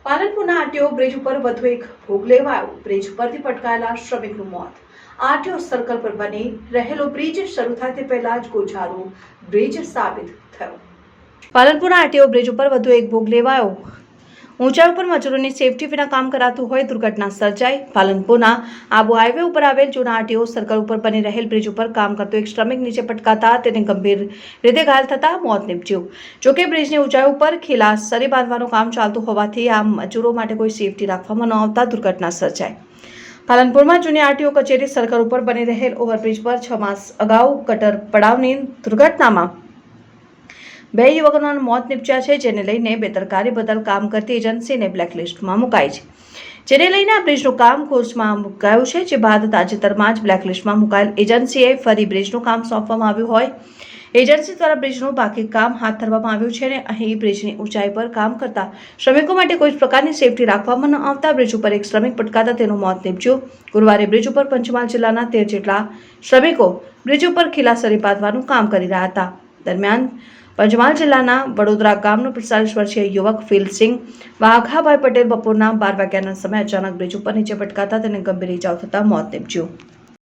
પાલનપુરના RTO bridge ઉપર વધુ એક ભોગ લેવાયો. બ્રિજ પરથી પટકાયેલા શ્રમિકનું મોત. આરટીઓ સર્કલ પર બની રહેલો બ્રિજ શરૂ થાય તે પહેલા જ ગોઝારો બ્રિજ સાબિત થયો. પાલનપુરના આરટીઓ બ્રિજ ઉપર વધુ એક ભોગ લેવાયો. ઊંચાઈ ઉપર મજૂરોની સેફટી વિના કામ કરાતું હોય દુર્ઘટના સર્જાઈ. પાલનપુરના આબુ હાઈવે ઉપર આવેલ જૂના આરટીઓ સર્કલ ઉપર બની રહેલ બ્રિજ ઉપર કામ કરતો એક શ્રમિક નીચે પટકાતા તેને ગંભીર રીતે ઘાયલ થતા મોત નીપજ્યું. જોકે બ્રિજની ઊંચાઈ ઉપર ખીલા સરી બાંધવાનું કામ ચાલતું હોવાથી આ મજૂરો માટે કોઈ સેફટી રાખવામાં ન આવતા દુર્ઘટના સર્જાઈ. પાલનપુરમાં જૂની આરટીઓ કચેરી સર્કલ ઉપર બની રહેલ ઓવરબ્રિજ પર 6 માસ અગાઉ ગટર પડાવની દુર્ઘટનામાં 2 યુવકોના મોત નીપજ્યા છે, જેને લઈને બેદરકારી બદલ કામ કરતી એજન્સીને બ્લેકલિસ્ટમાં મુકાઈ છે. જેને લઈને આ બ્રિજનું કામ કોર્સમાં મુકાયું છે. જે બાદ તાજેતરમાં જ બ્લેકલિસ્ટમાં મુકાયેલ એજન્સીએ ફરી બ્રિજનું કામ સોંપવામાં આવ્યું હોય. એજન્સી દ્વારા બ્રિજનું બાકી કામ હાથ ધરવામાં આવ્યું છે અને અહીં બ્રિજની ઊંચાઈ પર કામ કરતા શ્રમિકો માટે કોઈ જ પ્રકારની સેફટી રાખવામાં ન આવતા બ્રિજ ઉપર એક શ્રમિક પટકાતા તેનું મોત નીપજ્યું. ગુરુવારે બ્રિજ ઉપર પંચમહાલ જિલ્લાના 13 જેટલા શ્રમિકો બ્રિજ ઉપર ખીલાસરી બાંધવાનું કામ કરી રહ્યા હતા. દરમિયાન પંચમહાલ જિલ્લાના વડોદરા ગામનો 45 વર્ષીય યુવક ફિલસિંહ વાઘાભાઈ પટેલ બપોરના 12 વાગ્યાના સમયે અચાનક બ્રિજ ઉપર નીચે પટકાતા તેને ગંભીર ઇજાઓ થતા મોત નીપજ્યું.